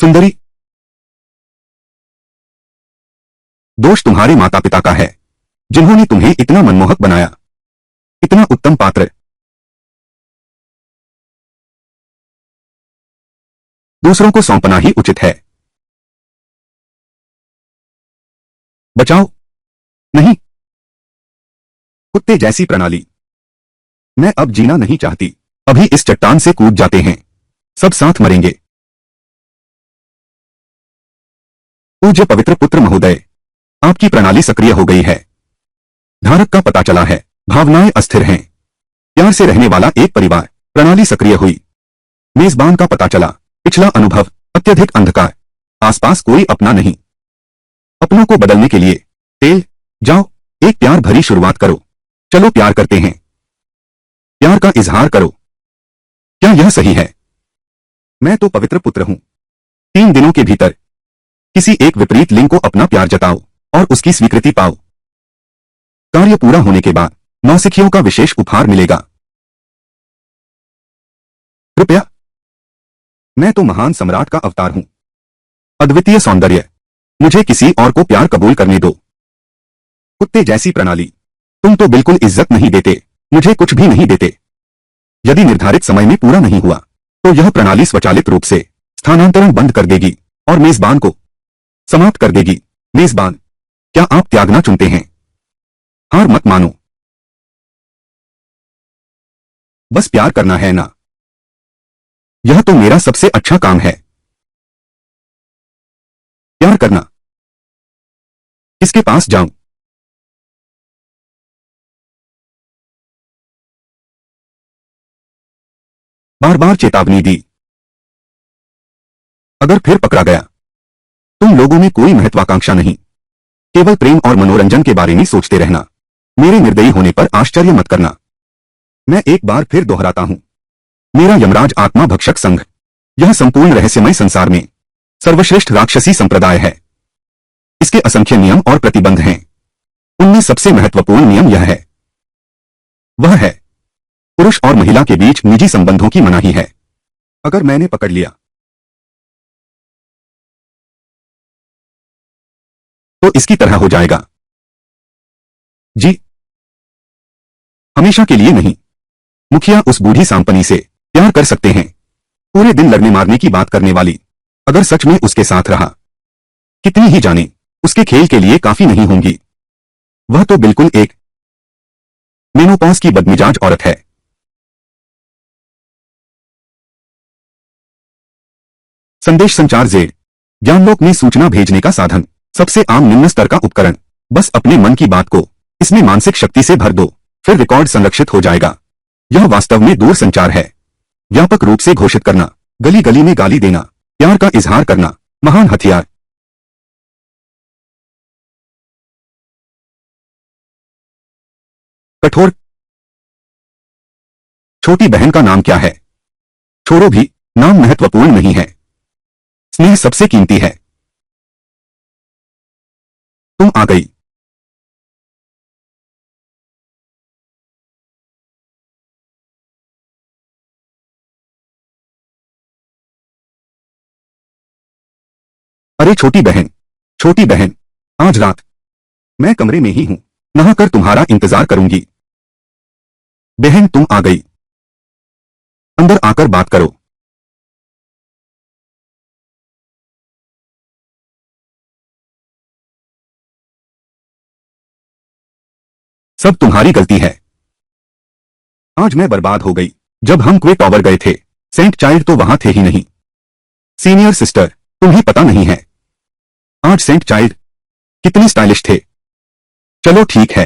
सुंदरी, दोष तुम्हारे माता पिता का है, जिन्होंने तुम्हें इतना मनमोहक बनाया, इतना उत्तम पात्र दूसरों को सौंपना ही उचित है। बचाओ नहीं, कुत्ते जैसी प्रणाली। मैं अब जीना नहीं चाहती। अभी इस चट्टान से कूद जाते हैं, सब साथ मरेंगे। पूज्य पवित्र पुत्र महोदय, आपकी प्रणाली सक्रिय हो गई है। धारक का पता चला है, भावनाएं अस्थिर हैं। प्यार से रहने वाला एक परिवार। प्रणाली सक्रिय हुई। मेजबान का पता चला, पिछला अनुभव, अत्यधिक अंधकार, आसपास कोई अपना नहीं। अपनों को बदलने के लिए तेल, जाओ, एक प्यार भरी शुरुआत करो। चलो प्यार करते हैं, प्यार का इजहार करो। क्या यह सही है? मैं तो पवित्र पुत्र हूं। 3 दिनों के भीतर किसी एक विपरीत लिंग को अपना प्यार जताओ और उसकी स्वीकृति पाओ। कार्य पूरा होने के बाद नौसिखियों का विशेष उपहार मिलेगा। कृपया, मैं तो महान सम्राट का अवतार हूं। अद्वितीय सौंदर्य, मुझे किसी और को प्यार कबूल करने दो। कुत्ते जैसी प्रणाली, तुम तो बिल्कुल इज्जत नहीं देते, मुझे कुछ भी नहीं देते। यदि निर्धारित समय में पूरा नहीं हुआ तो यह प्रणाली स्वचालित रूप से स्थानांतरण बंद कर देगी और मेजबान को समाप्त कर देगी। मेजबान, क्या आप त्यागना चुनते हैं? हार मत मानो, बस प्यार करना है ना। यह तो मेरा सबसे अच्छा काम है, प्यार करना। किसके पास जाऊं? बार बार चेतावनी दी। अगर फिर पकड़ा गया? तुम लोगों में कोई महत्वाकांक्षा नहीं, केवल प्रेम और मनोरंजन के बारे में सोचते रहना। मेरे निर्दयी होने पर आश्चर्य मत करना। मैं एक बार फिर दोहराता हूं, मेरा यमराज आत्मा भक्षक संघ, यह संपूर्ण रहस्यमय संसार में सर्वश्रेष्ठ राक्षसी संप्रदाय है। इसके असंख्य नियम और प्रतिबंध हैं। उनमें सबसे महत्वपूर्ण नियम यह है, वह है पुरुष और महिला के बीच निजी संबंधों की मनाही है। अगर मैंने पकड़ लिया तो इसकी तरह हो जाएगा। जी, हमेशा के लिए नहीं। मुखिया उस बूढ़ी सांपनी से प्यार कर सकते हैं, पूरे दिन लड़ने मारने की बात करने वाली। अगर सच में उसके साथ रहा, कितनी ही जाने, उसके खेल के लिए काफी नहीं होंगी। वह तो बिल्कुल एक मेनोपॉज की बदमिजाज औरत है। संदेश संचार जेड, ज्ञानलोक में सूचना भेजने का साधन, सबसे आम निम्न स्तर का उपकरण। बस अपने मन की बात को इसमें मानसिक शक्ति से भर दो, फिर रिकॉर्ड संरक्षित हो जाएगा। यह वास्तव में दूर संचार है। व्यापक रूप से घोषित करना, गली गली में गाली देना, प्यार का इजहार करना, महान हथियार। कठोर। छोटी बहन का नाम क्या है? छोड़ो भी, नाम महत्वपूर्ण नहीं है, स्नेह सबसे कीमती है। तुम आ गई। अरे छोटी बहन, छोटी बहन, आज रात मैं कमरे में ही हूं, नहाकर तुम्हारा इंतजार करूंगी। बहन तुम आ गई, अंदर आकर बात करो। सब तुम्हारी गलती है। आज मैं बर्बाद हो गई। जब हम क्वे टॉवर गए थे, सेंट चाइल्ड तो वहां थे ही नहीं। सीनियर सिस्टर, तुम्हें पता नहीं है आज सेंट चाइल्ड कितने स्टाइलिश थे। चलो ठीक है,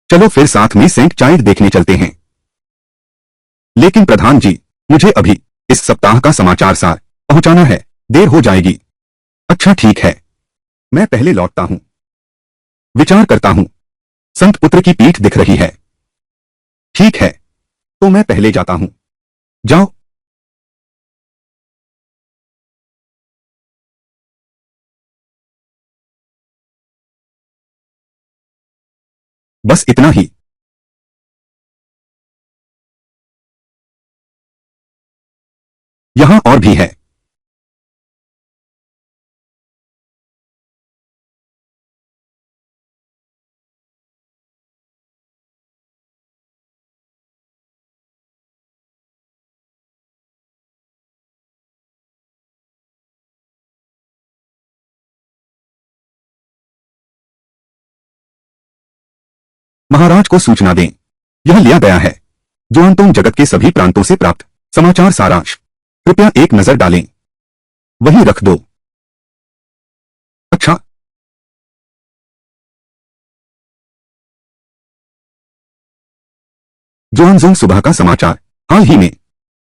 चलो फिर साथ में सेंट चाइल्ड देखने चलते हैं। लेकिन प्रधान जी, मुझे अभी इस सप्ताह का समाचार सार पहुंचाना है, देर हो जाएगी। अच्छा ठीक है, मैं पहले लौटता हूं। विचार करता हूं, संत पुत्र की पीठ दिख रही है। ठीक है, तो मैं पहले जाता हूं। जाओ। बस इतना ही। यहां और भी है। महाराज को सूचना दें। यह लिया गया है जुआनतोंग जगत के सभी प्रांतों से प्राप्त समाचार सारांश। कृपया एक नजर डालें। वहीं रख दो। अच्छा। जुआनजोंग सुबह का समाचार। हाल ही में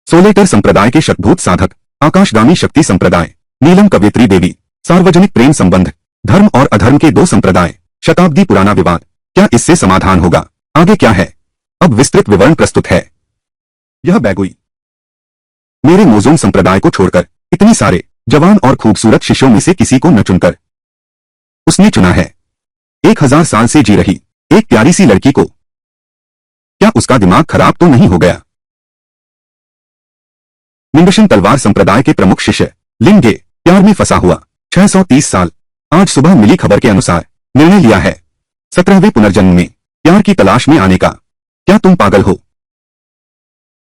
सोलेटर संप्रदाय के शतभूत साधक, आकाशगामी शक्ति संप्रदाय, नीलम कवयित्री देवी, सार्वजनिक प्रेम संबंध, धर्म और अधर्म के दो संप्रदाय, शताब्दी पुराना विवाद। क्या इससे समाधान होगा? आगे क्या है? अब विस्तृत विवरण प्रस्तुत है। यह बैगुई मेरे मोजोंग संप्रदाय को छोड़कर इतने सारे जवान और खूबसूरत शिष्यों में से किसी को न चुनकर उसने चुना है। 1000 साल से जी रही एक प्यारी सी लड़की को। क्या उसका दिमाग खराब तो नहीं हो गया? मिंगशन तलवार संप्रदाय के प्रमुख शिष्य लिंगे प्यार में फंसा हुआ 630 साल। आज सुबह मिली खबर के अनुसार निर्णय लिया है 17वें पुनर्जन्म में प्यार की तलाश में आने का। क्या तुम पागल हो?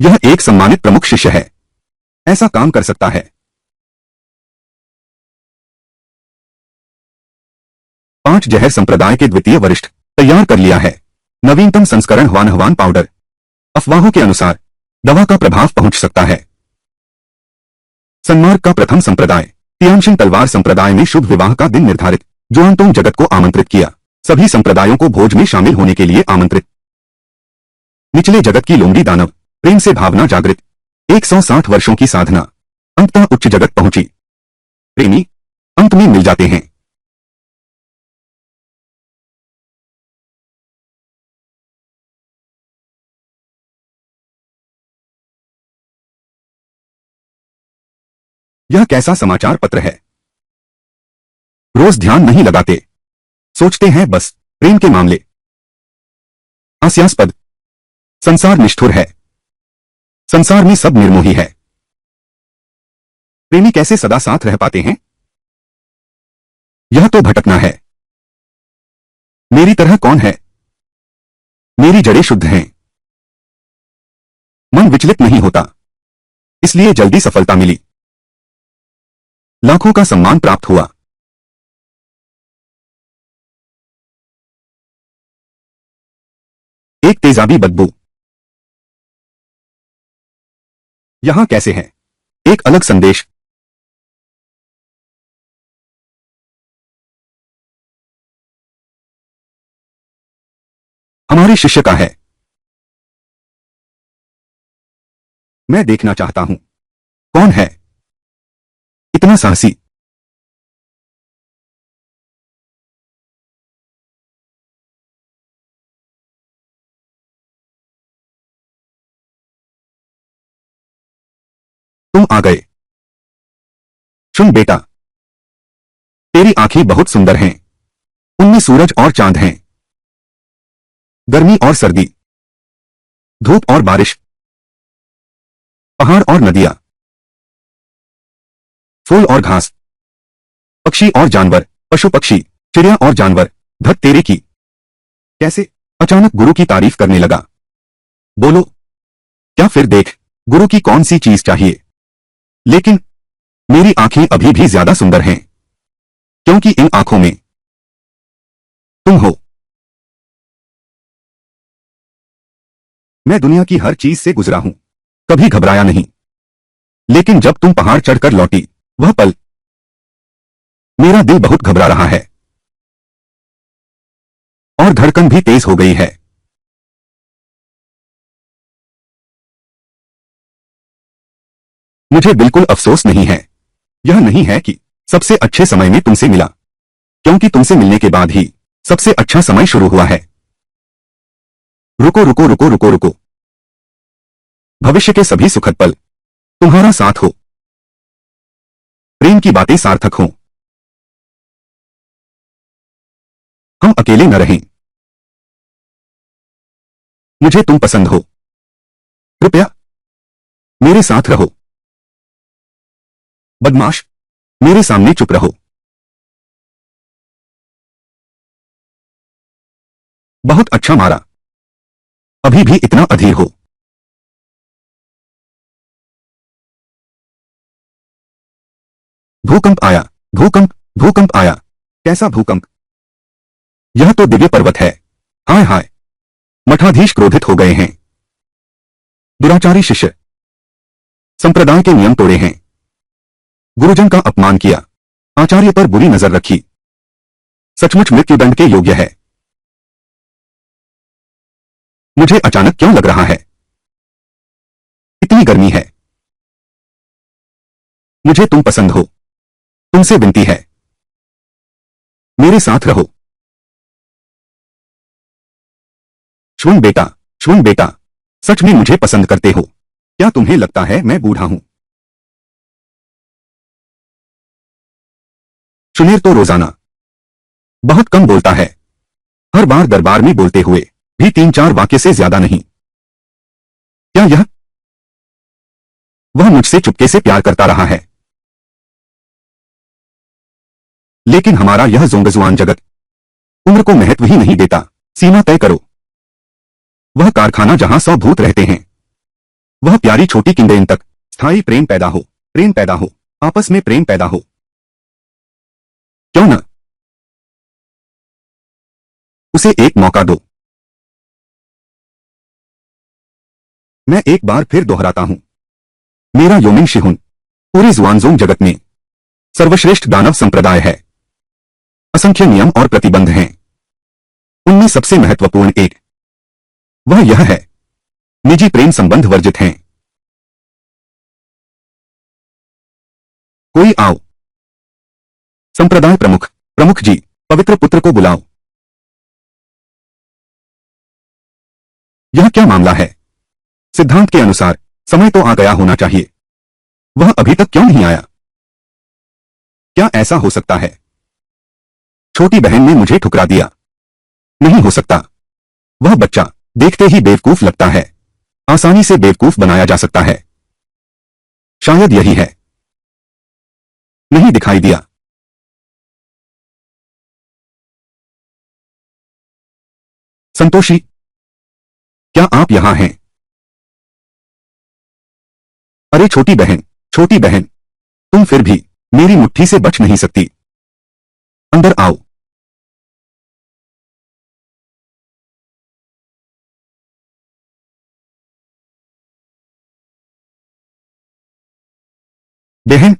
यह एक सम्मानित प्रमुख शिष्य है, ऐसा काम कर सकता है। 5 जहर संप्रदाय के द्वितीय वरिष्ठ तैयार कर लिया है नवीनतम संस्करण हवान पाउडर। अफवाहों के अनुसार दवा का प्रभाव पहुंच सकता है। सन्मार्ग का प्रथम संप्रदाय तियानशिन तलवार संप्रदाय में शुभ विवाह का दिन निर्धारित। जुआनतोंग जगत को आमंत्रित किया। सभी संप्रदायों को भोज में शामिल होने के लिए आमंत्रित। निचले जगत की लोमड़ी दानव, प्रेम से भावना जागृत, 160 वर्षों की साधना, अंततः उच्च जगत पहुंची। प्रेमी अंत में मिल जाते हैं। यह कैसा समाचार पत्र है? रोज ध्यान नहीं लगाते, सोचते हैं बस प्रेम के मामले। हास्यास्पद। संसार निष्ठुर है। संसार में सब निर्मोही है। प्रेमी कैसे सदा साथ रह पाते हैं? यह तो भटकना है। मेरी तरह कौन है? मेरी जड़ें शुद्ध हैं। मन विचलित नहीं होता, इसलिए जल्दी सफलता मिली। लाखों का सम्मान प्राप्त हुआ। एक तेजाबी बदबू। यहां कैसे है? एक अलग संदेश। हमारे शिष्य का है। मैं देखना चाहता हूं कौन है इतना साहसी। तुम आ गए। सुन बेटा, तेरी आंखें बहुत सुंदर हैं। उनमें सूरज और चांद हैं। गर्मी और सर्दी, धूप और बारिश, पहाड़ और नदियां, फूल और घास, पक्षी और जानवर, पशु पक्षी, चिड़िया और जानवर। धत तेरे की। कैसे? अचानक गुरु की तारीफ करने लगा। बोलो क्या? फिर देख गुरु की कौन सी चीज चाहिए। लेकिन मेरी आंखें अभी भी ज्यादा सुंदर हैं, क्योंकि इन आंखों में तुम हो। मैं दुनिया की हर चीज से गुजरा हूं, कभी घबराया नहीं। लेकिन जब तुम पहाड़ चढ़कर लौटी, वह पल, मेरा दिल बहुत घबरा रहा है और धड़कन भी तेज हो गई है। मुझे बिल्कुल अफसोस नहीं है। यह नहीं है कि सबसे अच्छे समय में तुमसे मिला, क्योंकि तुमसे मिलने के बाद ही सबसे अच्छा समय शुरू हुआ है। रुको रुको रुको रुको रुको। भविष्य के सभी सुखद पल तुम्हारा साथ हो। प्रेम की बातें सार्थक हों। हम अकेले न रहें। मुझे तुम पसंद हो। कृपया मेरे साथ रहो। बदमाश, मेरे सामने चुप रहो। बहुत अच्छा मारा। अभी भी इतना अधीर हो। भूकंप आया। भूकंप, भूकंप आया। कैसा भूकंप? यह तो दिव्य पर्वत है। हाय हाय। मठाधीश क्रोधित हो गए हैं। दुराचारी शिष्य संप्रदाय के नियम तोड़े हैं, गुरुजन का अपमान किया, आचार्य पर बुरी नजर रखी, सचमुच मृत्युदंड के योग्य है। मुझे अचानक क्यों लग रहा है इतनी गर्मी है। मुझे तुम पसंद हो, तुमसे विनती है, मेरे साथ रहो। श्वुन बेटा, सच में मुझे पसंद करते हो? क्या तुम्हें लगता है मैं बूढ़ा हूं? शुनेर तो रोजाना बहुत कम बोलता है, हर बार दरबार में बोलते हुए भी 3-4 वाक्य से ज्यादा नहीं। क्या वह मुझसे चुपके से प्यार करता रहा है? लेकिन हमारा यह जोंगजुआन जगत उम्र को महत्व ही नहीं देता। सीमा तय करो। वह कारखाना जहां 100 भूत रहते हैं, वह प्यारी छोटी किंदेन तक स्थायी प्रेम पैदा हो, आपस में प्रेम पैदा हो। क्यों न उसे एक मौका दो। मैं एक बार फिर दोहराता हूं, मेरा योमिन शिहुन पूरी जुआनजोंग जगत में सर्वश्रेष्ठ दानव संप्रदाय है। असंख्य नियम और प्रतिबंध हैं, उनमें सबसे महत्वपूर्ण एक वह यह है, निजी प्रेम संबंध वर्जित हैं। कोई आओ। संप्रदाय प्रमुख जी, पवित्र पुत्र को बुलाओ। यह क्या मामला है? सिद्धांत के अनुसार समय तो आ गया होना चाहिए, वह अभी तक क्यों नहीं आया? क्या ऐसा हो सकता है? छोटी बहन ने मुझे ठुकरा दिया। नहीं हो सकता, वह बच्चा देखते ही बेवकूफ लगता है, आसानी से बेवकूफ बनाया जा सकता है। शायद यही है। नहीं दिखाई दिया। संतोषी, क्या आप यहां हैं? अरे छोटी बहन, तुम फिर भी मेरी मुट्ठी से बच नहीं सकती। अंदर आओ। बहन,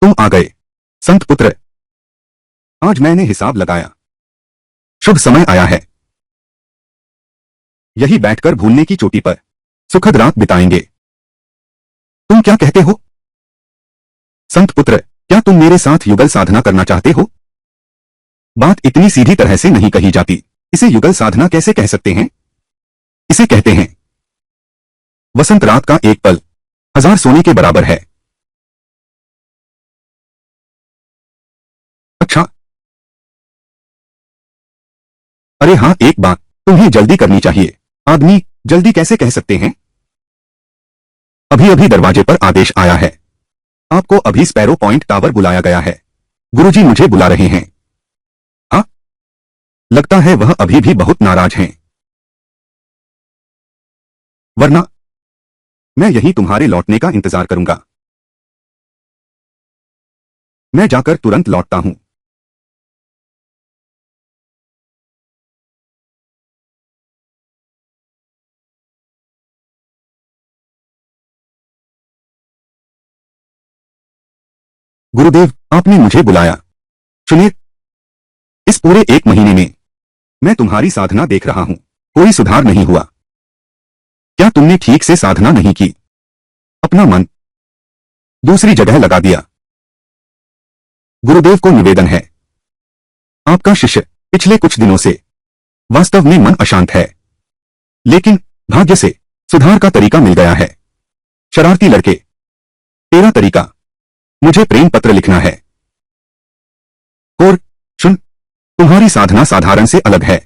तुम आ गए। संत पुत्र, आज मैंने हिसाब लगाया, शुभ समय आया है। यही बैठकर भूलने की चोटी पर सुखद रात बिताएंगे। तुम क्या कहते हो? संत पुत्र, क्या तुम मेरे साथ युगल साधना करना चाहते हो? बात इतनी सीधी तरह से नहीं कही जाती। इसे युगल साधना कैसे कह सकते हैं? इसे कहते हैं वसंत रात का एक पल 1000 सोने के बराबर है। अच्छा, अरे हाँ, एक बात, तुम्हें जल्दी करनी चाहिए। आदमी जल्दी कैसे कह सकते हैं? अभी अभी दरवाजे पर आदेश आया है, आपको अभी स्पैरो पॉइंट टावर बुलाया गया है। गुरुजी मुझे बुला रहे हैं। हाँ, लगता है वह अभी भी बहुत नाराज हैं। वरना मैं यहीं तुम्हारे लौटने का इंतजार करूंगा। मैं जाकर तुरंत लौटता हूं। गुरुदेव, आपने मुझे बुलाया। सुनिए, इस पूरे 1 महीने में मैं तुम्हारी साधना देख रहा हूं, कोई सुधार नहीं हुआ। क्या तुमने ठीक से साधना नहीं की? अपना मन दूसरी जगह लगा दिया। गुरुदेव को निवेदन है, आपका शिष्य पिछले कुछ दिनों से वास्तव में मन अशांत है, लेकिन भाग्य से सुधार का तरीका मिल गया है। शरारती लड़के, तेरा तरीका, मुझे प्रेम पत्र लिखना है। और सुन, तुम्हारी साधना साधारण से अलग है।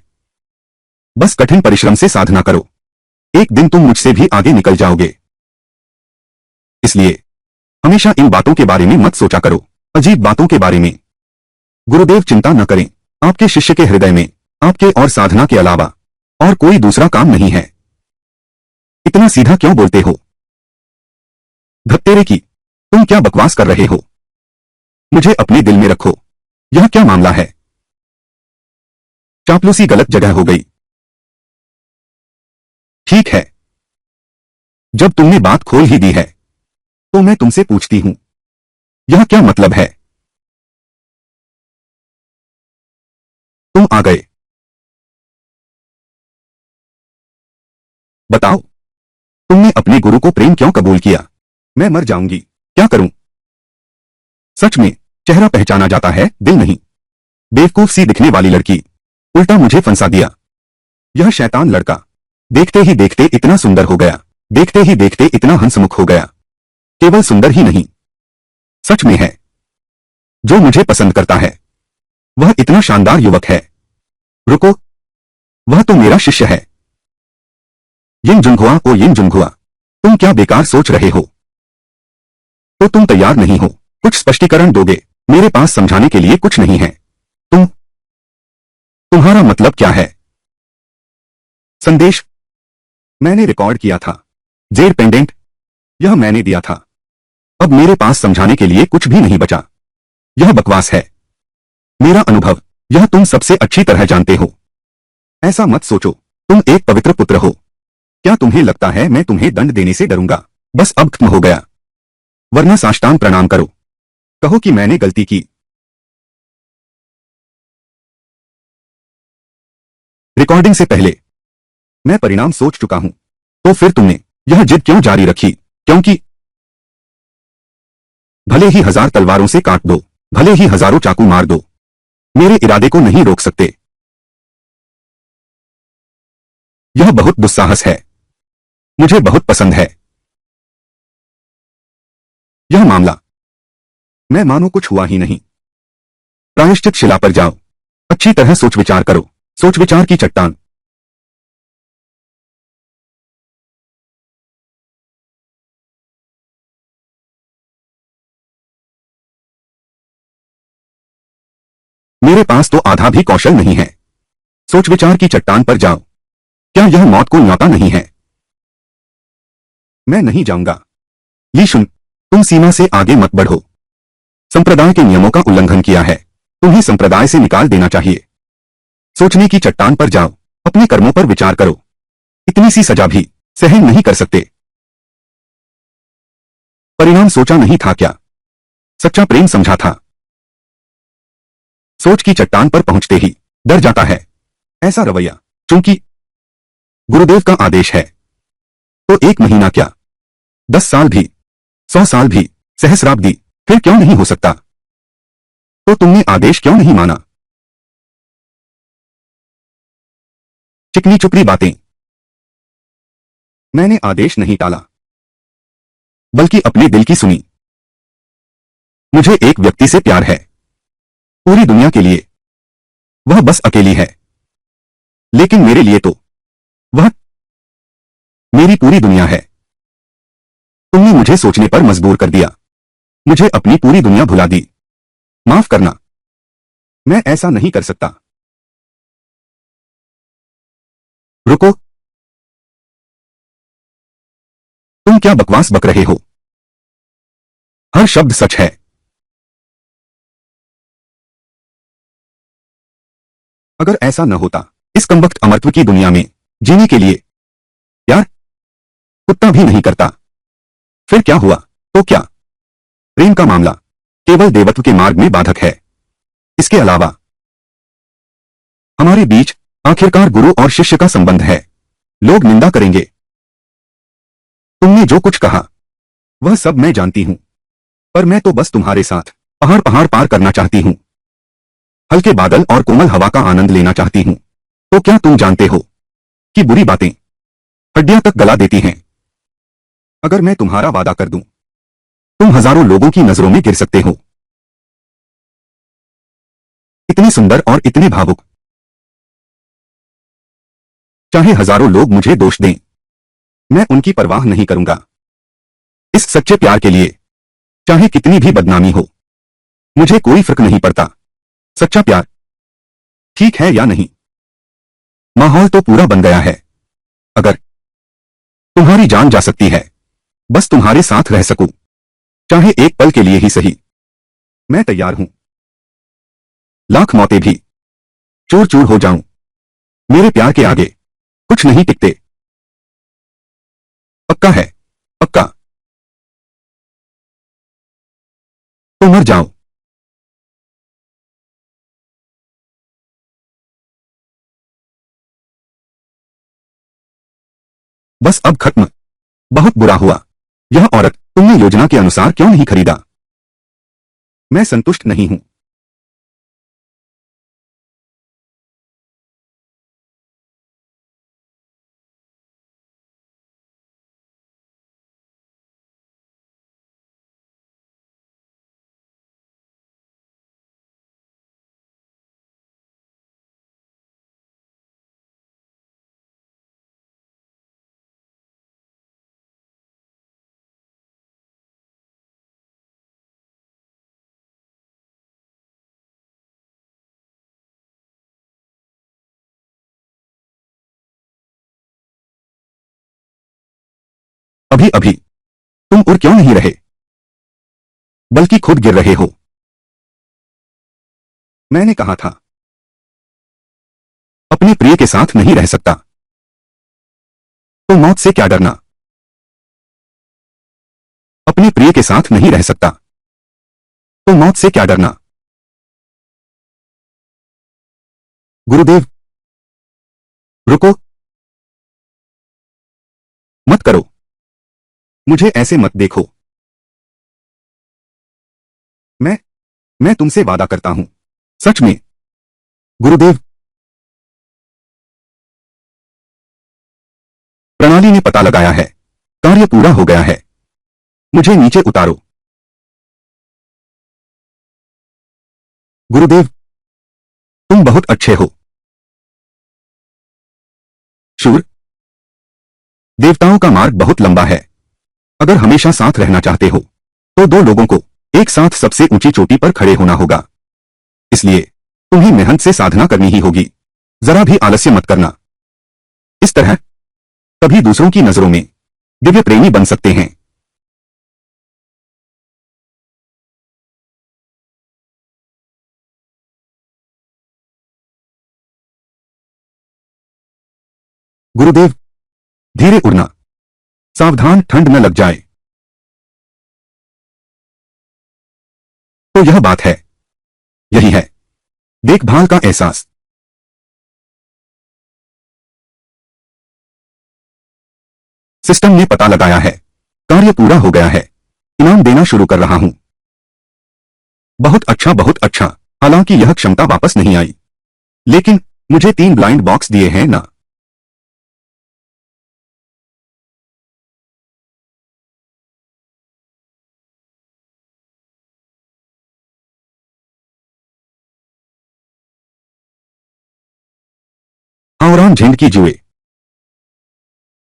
बस कठिन परिश्रम से साधना करो, एक दिन तुम मुझसे भी आगे निकल जाओगे। इसलिए हमेशा इन बातों के बारे में मत सोचा करो, अजीब बातों के बारे में। गुरुदेव चिंता न करें, आपके शिष्य के हृदय में आपके और साधना के अलावा और कोई दूसरा काम नहीं है। इतना सीधा क्यों बोलते हो? धत्तेरे की, तुम क्या बकवास कर रहे हो? मुझे अपने दिल में रखो। यह क्या मामला है? चापलूसी गलत जगह हो गई। ठीक है, जब तुमने बात खोल ही दी है तो मैं तुमसे पूछती हूं, यह क्या मतलब है? तुम आ गए। बताओ, तुमने अपने गुरु को प्रेम क्यों कबूल किया? मैं मर जाऊंगी, क्या करूं? सच में, चेहरा पहचाना जाता है, दिल नहीं। बेवकूफ सी दिखने वाली लड़की, उल्टा मुझे फंसा दिया। यह शैतान लड़का देखते ही देखते इतना सुंदर हो गया, देखते ही देखते इतना हंसमुख हो गया। केवल सुंदर ही नहीं, सच में है। जो मुझे पसंद करता है वह इतना शानदार युवक है। रुको, वह तो मेरा शिष्य है। यिन जुनघुआ, ओ यिन जुनघुआ, तुम क्या बेकार सोच रहे हो? तो तुम तैयार नहीं हो? कुछ स्पष्टीकरण दोगे? मेरे पास समझाने के लिए कुछ नहीं है। तुम्हारा मतलब क्या है? संदेश मैंने रिकॉर्ड किया था। जेड पेंडेंट, यह मैंने दिया था। अब मेरे पास समझाने के लिए कुछ भी नहीं बचा। यह बकवास है। मेरा अनुभव, यह तुम सबसे अच्छी तरह जानते हो। ऐसा मत सोचो, तुम एक पवित्र पुत्र हो। क्या तुम्हें लगता है मैं तुम्हें दंड देने से डरूंगा? बस अब खत्म हो गया, वरना साष्टांग प्रणाम करो, कहो कि मैंने गलती की। रिकॉर्डिंग से पहले मैं परिणाम सोच चुका हूं। तो फिर तुमने यह जिद क्यों जारी रखी? क्योंकि भले ही 1000 तलवारों से काट दो, भले ही हजारों चाकू मार दो, मेरे इरादे को नहीं रोक सकते। यह बहुत दुस्साहस है, मुझे बहुत पसंद है। यह मामला, मैं मानो कुछ हुआ ही नहीं। प्रायश्चित शिला पर जाओ, अच्छी तरह सोच विचार करो, सोच विचार की चट्टान। मेरे पास तो आधा भी कौशल नहीं है। सोच विचार की चट्टान पर जाओ। क्या यह मौत को न्योता नहीं है? मैं नहीं जाऊंगा। ली शुन, तुम सीमा से आगे मत बढ़ो। संप्रदाय के नियमों का उल्लंघन किया है, तुम्हें संप्रदाय से निकाल देना चाहिए। सोचने की चट्टान पर जाओ, अपने कर्मों पर विचार करो। इतनी सी सजा भी सहन नहीं कर सकते? परिणाम सोचा नहीं था क्या? सच्चा प्रेम समझा था। सोच की चट्टान पर पहुंचते ही डर जाता है। ऐसा रवैया, चूंकि गुरुदेव का आदेश है, तो 1 महीना क्या, 10 साल भी, 100 साल भी, सहस्राब्दी, फिर क्यों नहीं हो सकता? तो तुमने आदेश क्यों नहीं माना? चिकनी चुपड़ी बातें। मैंने आदेश नहीं टाला, बल्कि अपने दिल की सुनी। मुझे एक व्यक्ति से प्यार है, पूरी दुनिया के लिए वह बस अकेली है, लेकिन मेरे लिए तो वह मेरी पूरी दुनिया है। तुमने मुझे सोचने पर मजबूर कर दिया, मुझे अपनी पूरी दुनिया भुला दी। माफ करना, मैं ऐसा नहीं कर सकता। रुको, तुम क्या बकवास बक रहे हो? हर शब्द सच है। अगर ऐसा न होता, इस कमबख्त अमरत्व की दुनिया में जीने के लिए यार कुत्ता भी नहीं करता। फिर क्या हुआ? तो क्या? प्रेम का मामला केवल देवत्व के मार्ग में बाधक है। इसके अलावा हमारे बीच आखिरकार गुरु और शिष्य का संबंध है। लोग निंदा करेंगे। तुमने जो कुछ कहा वह सब मैं जानती हूं, पर मैं तो बस तुम्हारे साथ पहाड़ पहाड़ पार करना चाहती हूं, हल्के बादल और कोमल हवा का आनंद लेना चाहती हूं। तो क्या तुम जानते हो कि बुरी बातें हड्डियां तक गला देती हैं? अगर मैं तुम्हारा वादा कर दूं, तुम हजारों लोगों की नजरों में गिर सकते हो। इतनी सुंदर और इतने भावुक, चाहे हजारों लोग मुझे दोष दें, मैं उनकी परवाह नहीं करूंगा। इस सच्चे प्यार के लिए चाहे कितनी भी बदनामी हो, मुझे कोई फर्क नहीं पड़ता। सच्चा प्यार, ठीक है या नहीं? माहौल तो पूरा बन गया है। अगर तुम्हारी जान जा सकती है, बस तुम्हारे साथ रह सकूं, चाहे एक पल के लिए ही सही, मैं तैयार हूं। लाख मौतें भी, चूर चूर हो जाऊं, मेरे प्यार के आगे कुछ नहीं टिकते। पक्का है? पक्का? तो मर जाओ। बस अब खत्म। बहुत बुरा हुआ। यह औरत तुमने योजना के अनुसार क्यों नहीं खरीदा? मैं संतुष्ट नहीं हूं। अभी अभी तुम उड़ क्यों नहीं रहे, बल्कि खुद गिर रहे हो? मैंने कहा था अपने प्रिय के साथ नहीं रह सकता, तो मौत से क्या डरना? अपने प्रिय के साथ नहीं रह सकता, तो मौत से क्या डरना? गुरुदेव, रुको। मत करो। मुझे ऐसे मत देखो। मैं मैं तुमसे वादा करता हूं। सच में। गुरुदेव, प्रणाली ने पता लगाया है। कार्य पूरा हो गया है। मुझे नीचे उतारो। गुरुदेव, तुम बहुत अच्छे हो। शूर, देवताओं का मार्ग बहुत लंबा है। अगर हमेशा साथ रहना चाहते हो, तो दो लोगों को एक साथ सबसे ऊंची चोटी पर खड़े होना होगा। इसलिए तुम्हें मेहनत से साधना करनी ही होगी। जरा भी आलस्य मत करना। इस तरह तभी दूसरों की नजरों में दिव्य प्रेमी बन सकते हैं। गुरुदेव, धीरे उड़ना। सावधान, ठंड न लग जाए। तो यह बात है। यही है देखभाल का एहसास। सिस्टम ने पता लगाया है। कार्य पूरा हो गया है। इनाम देना शुरू कर रहा हूं। बहुत अच्छा, बहुत अच्छा। हालांकि यह क्षमता वापस नहीं आई, लेकिन मुझे 3 ब्लाइंड बॉक्स दिए हैं ना। आंवरान झेंड की जुए।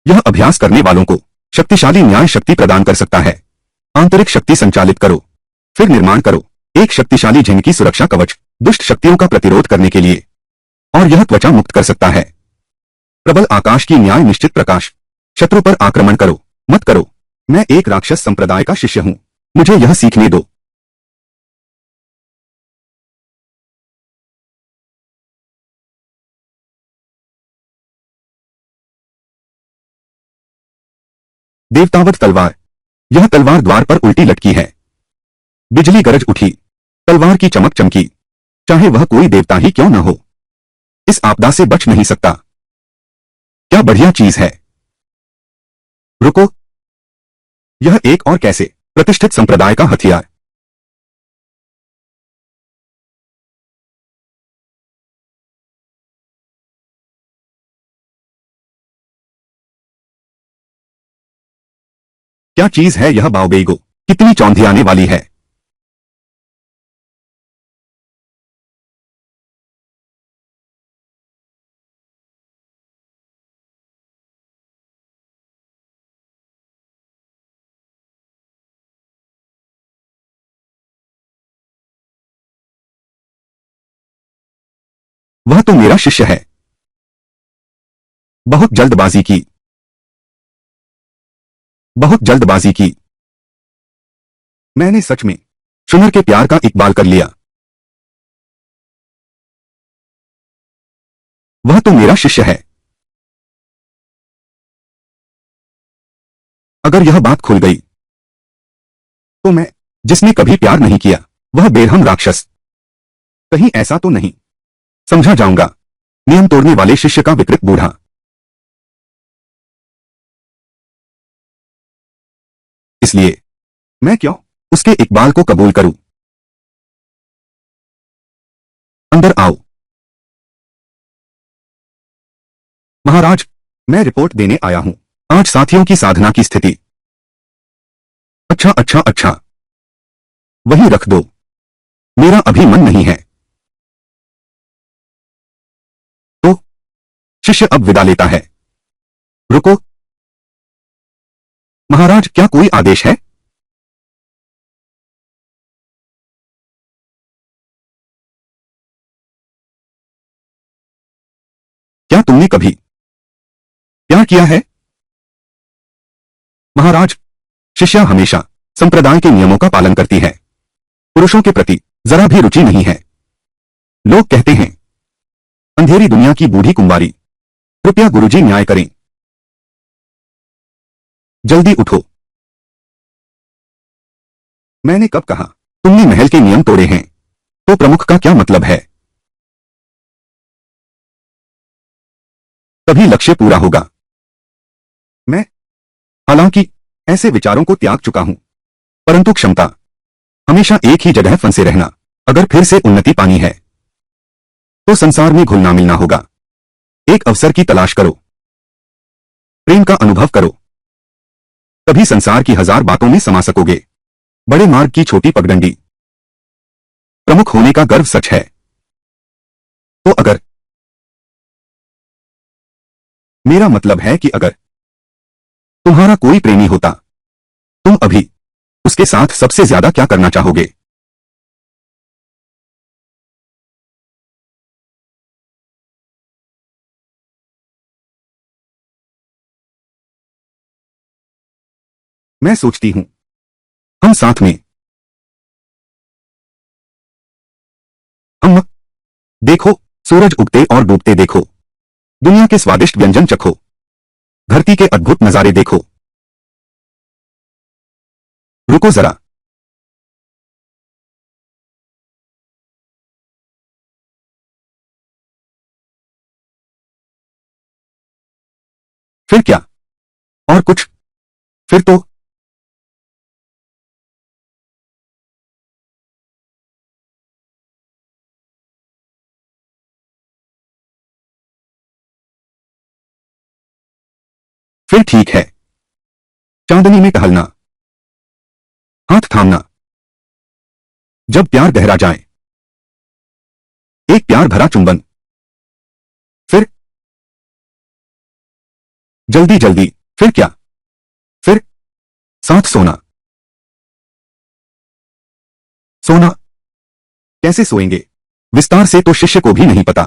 यह अभ्यास करने वालों को शक्तिशाली न्याय शक्ति प्रदान कर सकता है। आंतरिक शक्ति संचालित करो, फिर निर्माण करो एक शक्तिशाली झिंड की सुरक्षा कवच, दुष्ट शक्तियों का प्रतिरोध करने के लिए। और यह त्वचा मुक्त कर सकता है। प्रबल आकाश की न्याय निश्चित प्रकाश। शत्रु पर आक्रमण करो, मत करो। मैं एक राक्षस संप्रदाय का शिष्य हूं। मुझे यह सीखने दो। देवतावत तलवार। यह तलवार द्वार पर उल्टी लटकी है। बिजली गरज उठी। तलवार की चमक चमकी। चाहे वह कोई देवता ही क्यों न हो, इस आपदा से बच नहीं सकता। क्या बढ़िया चीज है। रुको। यह एक और कैसे प्रतिष्ठित संप्रदाय का हथियार। क्या चीज है यह बाओबेगो। कितनी चौंधी आने वाली है। वह तो मेरा शिष्य है। बहुत जल्दबाजी की। बहुत जल्दबाजी की। मैंने सच में शुनर के प्यार का इकबाल कर लिया। वह तो मेरा शिष्य है। अगर यह बात खुल गई तो मैं, जिसने कभी प्यार नहीं किया, वह बेरहम राक्षस, कहीं ऐसा तो नहीं समझा जाऊंगा। नियम तोड़ने वाले शिष्य का विकृत बूढ़ा। इसलिए मैं क्यों उसके इकबाल को कबूल करूं? अंदर आओ। महाराज, मैं रिपोर्ट देने आया हूं। आज साथियों की साधना की स्थिति। अच्छा अच्छा अच्छा, वही रख दो, मेरा अभी मन नहीं है। तो शिष्य अब विदा लेता है। रुको महाराज, क्या कोई आदेश है? क्या तुमने कभी प्यार किया है? महाराज, शिष्या हमेशा संप्रदाय के नियमों का पालन करती है। पुरुषों के प्रति जरा भी रुचि नहीं है। लोग कहते हैं अंधेरी दुनिया की बूढ़ी कुंवारी। कृपया गुरुजी न्याय करें। जल्दी उठो। मैंने कब कहा तुमने महल के नियम तोड़े हैं? तो प्रमुख का क्या मतलब है? तभी लक्ष्य पूरा होगा। मैं हालांकि ऐसे विचारों को त्याग चुका हूं, परंतु क्षमता, हमेशा एक ही जगह फंसे रहना। अगर फिर से उन्नति पानी है तो संसार में घुलना मिलना होगा। एक अवसर की तलाश करो, प्रेम का अनुभव करो, तभी संसार की हजार बातों में समा सकोगे। बड़े मार्ग की छोटी पगडंडी। प्रमुख होने का गर्व सच है। तो अगर, मेरा मतलब है कि अगर तुम्हारा कोई प्रेमी होता, तुम अभी उसके साथ सबसे ज्यादा क्या करना चाहोगे? मैं सोचती हूं हम साथ में, हम, देखो, सूरज उगते और डूबते देखो, दुनिया के स्वादिष्ट व्यंजन चखो, धरती के अद्भुत नजारे देखो। रुको जरा, फिर क्या? और कुछ? फिर तो फिर ठीक है। चांदनी में टहलना, हाथ थामना, जब प्यार गहरा जाए, एक प्यार भरा चुंबन, फिर जल्दी जल्दी, फिर क्या? फिर साथ सोना। सोना? कैसे सोएंगे? विस्तार से तो शिष्य को भी नहीं पता,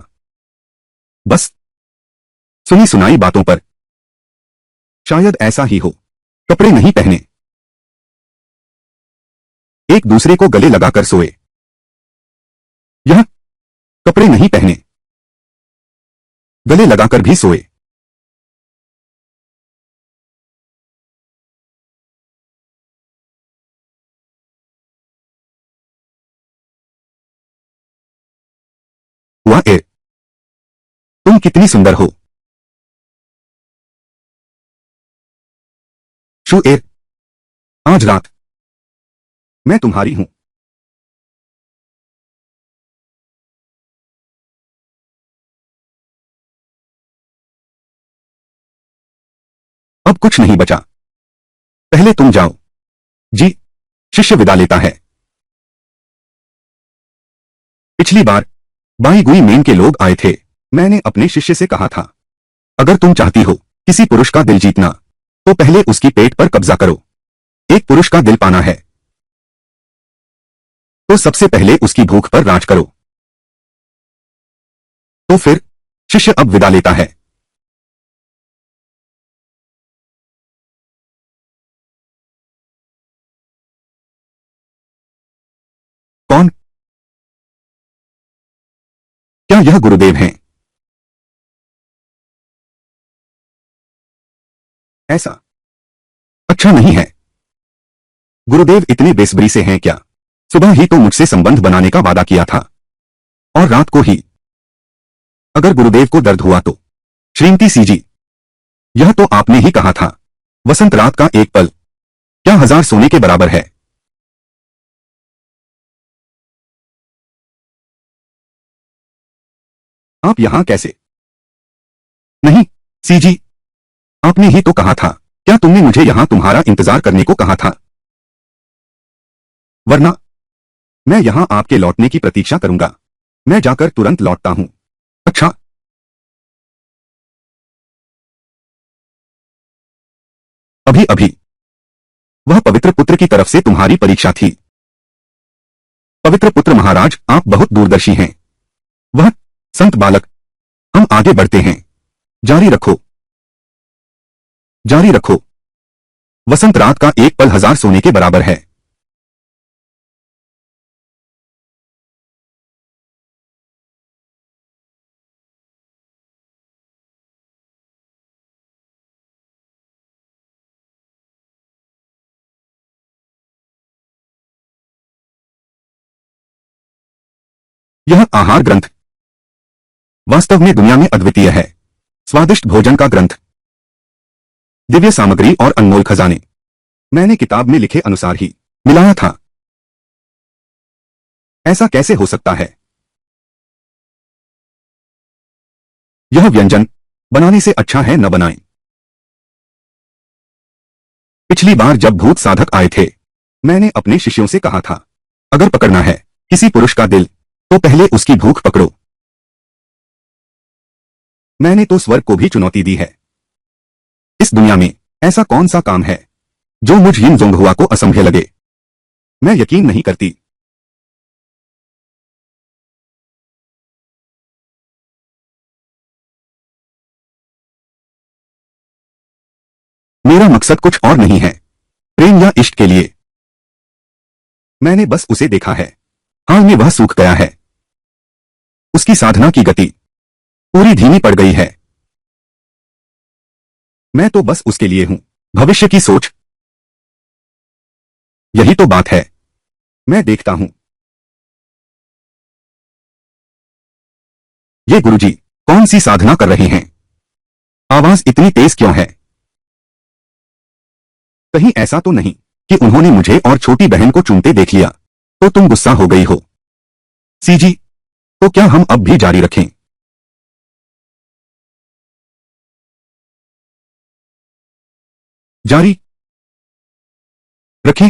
बस सुनी सुनाई बातों पर। शायद ऐसा ही हो। कपड़े नहीं पहने, एक दूसरे को गले लगाकर सोए। यह, कपड़े नहीं पहने, गले लगाकर भी सोए। हुआ ए, तुम कितनी सुंदर हो। शू ए, आज रात मैं तुम्हारी हूं। अब कुछ नहीं बचा, पहले तुम जाओ। जी। शिष्य विदा लेता है। पिछली बार बाई गुई मेन के लोग आए थे। मैंने अपने शिष्य से कहा था, अगर तुम चाहती हो किसी पुरुष का दिल जीतना, तो पहले उसकी पेट पर कब्जा करो। एक पुरुष का दिल पाना है तो सबसे पहले उसकी भूख पर राज करो। तो फिर शिष्य अब विदा लेता है। कौन? क्या यह गुरुदेव हैं? ऐसा? अच्छा अच्छा नहीं है। गुरुदेव इतने बेसब्री से हैं क्या? सुबह ही तो मुझसे संबंध बनाने का वादा किया था, और रात को ही। अगर गुरुदेव को दर्द हुआ तो? श्रीमती सीजी, यह तो आपने ही कहा था, वसंत रात का एक पल क्या 1000 सोने के बराबर है। आप यहां कैसे? नहीं, सीजी, आपने ही तो कहा था। क्या तुमने मुझे यहां तुम्हारा इंतजार करने को कहा था? वरना मैं यहां आपके लौटने की प्रतीक्षा करूंगा। मैं जाकर तुरंत लौटता हूं। अच्छा। अभी अभी वह पवित्र पुत्र की तरफ से तुम्हारी परीक्षा थी। पवित्र पुत्र महाराज, आप बहुत दूरदर्शी हैं। वह संत बालक, हम आगे बढ़ते हैं। जारी रखो, जारी रखो। वसंत रात का एक पल 1000 सोने के बराबर है। यह आहार ग्रंथ वास्तव में दुनिया में अद्वितीय है। स्वादिष्ट भोजन का ग्रंथ, दिव्य सामग्री और अनमोल खजाने। मैंने किताब में लिखे अनुसार ही मिलाया था। ऐसा कैसे हो सकता है? यह व्यंजन बनाने से अच्छा है न बनाएं। पिछली बार जब भूत साधक आए थे, मैंने अपने शिष्यों से कहा था, अगर पकड़ना है किसी पुरुष का दिल, तो पहले उसकी भूख पकड़ो। मैंने तो स्वर्ग को भी चुनौती दी है। इस दुनिया में ऐसा कौन सा काम है जो मुझ यिन जोंगहुआ को असंभव लगे? मैं यकीन नहीं करती। मेरा मकसद कुछ और नहीं है, प्रेम या इश्क के लिए। मैंने बस उसे देखा है, हाल में वह सूख गया है। उसकी साधना की गति पूरी धीमी पड़ गई है। मैं तो बस उसके लिए हूं। भविष्य की सोच, यही तो बात है। मैं देखता हूं। ये गुरुजी कौन सी साधना कर रहे हैं? आवाज इतनी तेज क्यों है? कहीं ऐसा तो नहीं कि उन्होंने मुझे और छोटी बहन को चूमते देख लिया तो तुम गुस्सा हो गई हो? सीजी, तो क्या हम अब भी जारी रखें? जारी रखें?